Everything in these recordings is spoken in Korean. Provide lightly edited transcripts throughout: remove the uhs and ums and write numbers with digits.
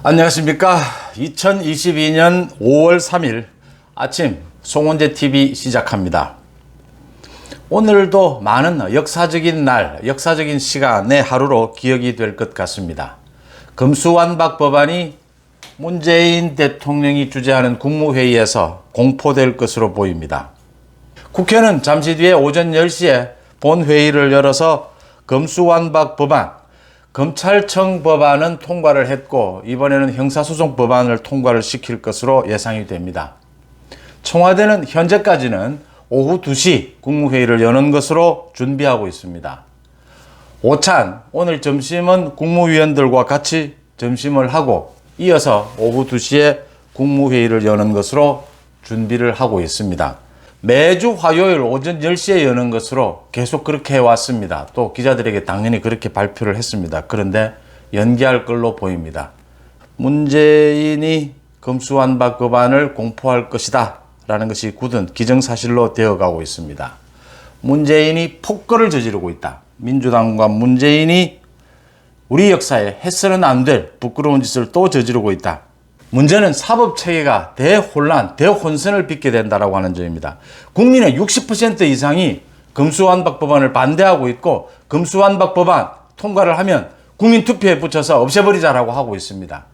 안녕하십니까. 2022년 5월 3일 아침 송원재TV 시작합니다. 오늘도 많은 역사적인 날, 역사적인 시간의 하루로 기억이 될 것 같습니다. 금수완박 법안이 문재인 대통령이 주재하는 국무회의에서 공포될 것으로 보입니다. 국회는 잠시 뒤에 오전 10시에 본회의를 열어서 금수완박 법안, 검찰청 법안은 통과를 했고 이번에는 형사소송 법안을 통과를 시킬 것으로 예상이 됩니다. 청와대는 현재까지는 오후 2시 국무회의를 여는 것으로 준비하고 있습니다. 오찬, 오늘 점심은 국무위원들과 같이 점심을 하고 이어서 오후 2시에 국무회의를 여는 것으로 준비를 하고 있습니다. 매주 화요일 오전 10시에 여는 것으로 계속 그렇게 해왔습니다. 또 기자들에게 당연히 그렇게 발표를 했습니다. 그런데 연기할 걸로 보입니다. 문재인이 금수완박 법안을 공포할 것이다 라는 것이 굳은 기정사실로 되어가고 있습니다. 문재인이 폭거를 저지르고 있다. 민주당과 문재인이 우리 역사에 해서는 안 될 부끄러운 짓을 또 저지르고 있다. 문제는 사법체계가 대혼란, 대혼선을 빚게 된다고 하는 점입니다. 국민의 60% 이상이 금수완박 법안을 반대하고 있고 금수완박 법안 통과를 하면 국민투표에 붙여서 없애버리자라고 하고 있습니다.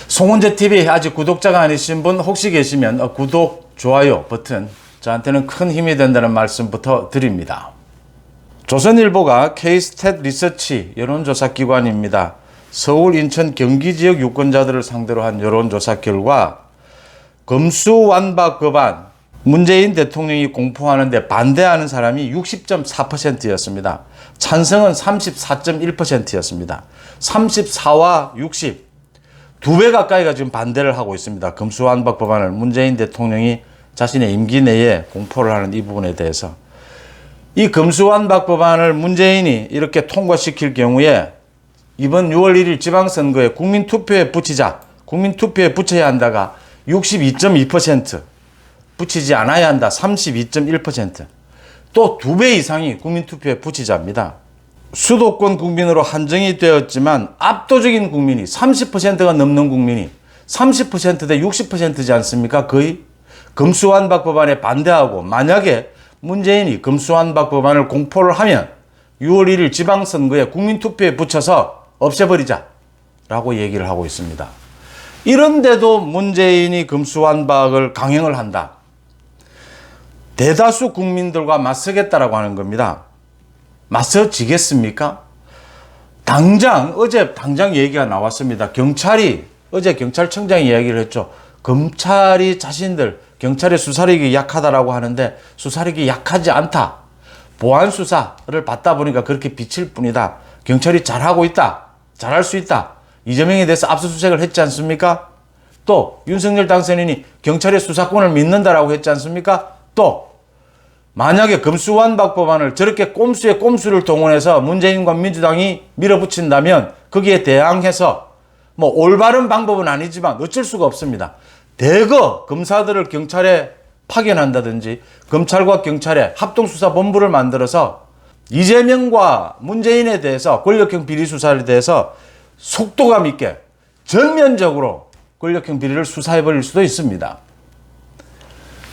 송원재TV 아직 구독자가 아니신 분 혹시 계시면 구독, 좋아요 버튼 저한테는 큰 힘이 된다는 말씀부터 드립니다. 조선일보가 K-스탯 리서치 여론조사기관입니다. 서울, 인천, 경기 지역 유권자들을 상대로 한 여론조사 결과 금수완박 법안 문재인 대통령이 공포하는데 반대하는 사람이 60.4%였습니다. 찬성은 34.1%였습니다. 34와 60, 2배 가까이가 지금 반대를 하고 있습니다. 금수완박 법안을 문재인 대통령이 자신의 임기 내에 공포를 하는 이 부분에 대해서. 이 금수완박 법안을 문재인이 이렇게 통과시킬 경우에 이번 6월 1일 지방선거에 국민투표에 붙이자, 국민투표에 붙여야 한다가 62.2%, 붙이지 않아야 한다 32.1%, 또 2배 이상이 국민투표에 붙이자입니다. 수도권 국민으로 한정이 되었지만 압도적인 국민이 30%가 넘는 국민이 30%대 60%지 않습니까? 거의 금수완박 법안에 반대하고 만약에 문재인이 금수완박 법안을 공포를 하면 6월 1일 지방선거에 국민투표에 붙여서 없애버리자 라고 얘기를 하고 있습니다. 이런데도 문재인이 금수완박을 강행을 한다. 대다수 국민들과 맞서겠다라고 하는 겁니다. 맞서지겠습니까? 어제 당장 얘기가 나왔습니다. 어제 경찰청장이 이야기를 했죠. 검찰이 경찰의 수사력이 약하다라고 하는데 수사력이 약하지 않다. 보안 수사를 받다 보니까 그렇게 비칠 뿐이다. 경찰이 잘하고 있다. 잘할 수 있다. 이재명에 대해서 압수수색을 했지 않습니까? 또 윤석열 당선인이 경찰의 수사권을 믿는다라고 했지 않습니까? 또 만약에 금수완박 법안을 저렇게 꼼수에 꼼수를 동원해서 문재인과 민주당이 밀어붙인다면 거기에 대항해서 올바른 방법은 아니지만 어쩔 수가 없습니다. 대거 검사들을 경찰에 파견한다든지 검찰과 경찰의 합동수사본부를 만들어서 이재명과 문재인에 대해서 권력형 비리 수사에 대해서 속도감 있게 전면적으로 권력형 비리를 수사해버릴 수도 있습니다.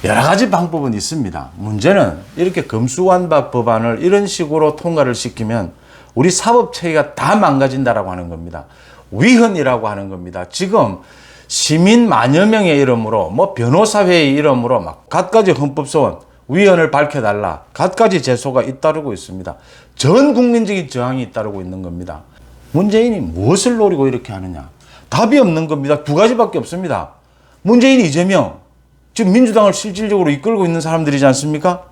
여러 가지 방법은 있습니다. 문제는 이렇게 금수완박 법안을 이런 식으로 통과를 시키면 우리 사법체계가 다 망가진다라고 하는 겁니다. 위헌이라고 하는 겁니다. 지금 시민 만여 명의 이름으로 변호사회의 이름으로 갖가지 헌법소원 위헌을 밝혀달라. 갖가지 제소가 잇따르고 있습니다. 전 국민적인 저항이 잇따르고 있는 겁니다. 문재인이 무엇을 노리고 이렇게 하느냐? 답이 없는 겁니다. 두 가지밖에 없습니다. 문재인, 이재명, 지금 민주당을 실질적으로 이끌고 있는 사람들이지 않습니까?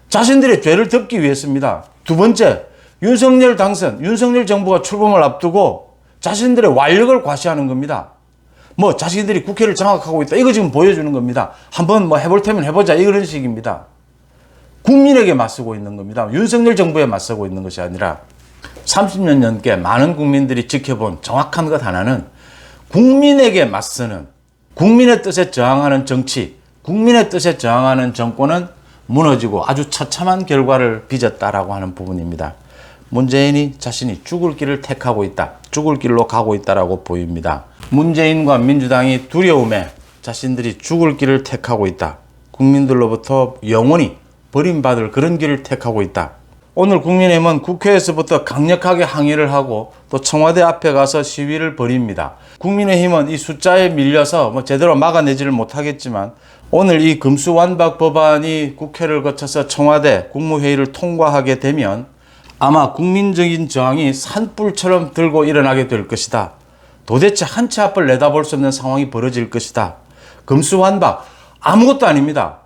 자신들의 죄를 덮기 위해서입니다. 두 번째, 윤석열 정부가 출범을 앞두고 자신들의 완력을 과시하는 겁니다. 자신들이 국회를 장악하고 있다. 이거 지금 보여주는 겁니다. 한번 해볼 테면 해보자. 이런 식입니다. 국민에게 맞서고 있는 겁니다. 윤석열 정부에 맞서고 있는 것이 아니라 30년 넘게 많은 국민들이 지켜본 정확한 것 하나는 국민에게 맞서는, 국민의 뜻에 저항하는 정치, 국민의 뜻에 저항하는 정권은 무너지고 아주 처참한 결과를 빚었다라고 하는 부분입니다. 문재인이 자신이 죽을 길을 택하고 있다. 죽을 길로 가고 있다라고 보입니다. 문재인과 민주당이 두려움에 자신들이 죽을 길을 택하고 있다. 국민들로부터 영원히 버림받을 그런 길을 택하고 있다. 오늘 국민의힘은 국회에서부터 강력하게 항의를 하고 또 청와대 앞에 가서 시위를 벌입니다. 국민의힘은 이 숫자에 밀려서 제대로 막아내지를 못하겠지만 오늘 이 금수완박 법안이 국회를 거쳐서 청와대 국무회의를 통과하게 되면 아마 국민적인 저항이 산불처럼 들고 일어나게 될 것이다. 도대체 한 치 앞을 내다볼 수 없는 상황이 벌어질 것이다. 금수완박 아무것도 아닙니다.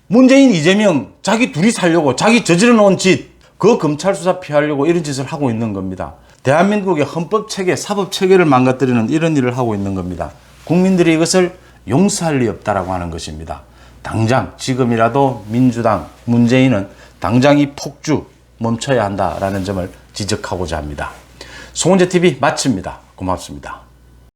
문재인, 이재명 자기 둘이 살려고 자기 저지러 놓은 짓 그 검찰 수사 피하려고 이런 짓을 하고 있는 겁니다. 대한민국의 헌법 체계, 사법 체계를 망가뜨리는 이런 일을 하고 있는 겁니다. 국민들이 이것을 용서할 리 없다라고 하는 것입니다. 당장 지금이라도 민주당, 문재인은 당장 이 폭주 멈춰야 한다라는 점을 지적하고자 합니다. 송은재TV 마칩니다. 고맙습니다.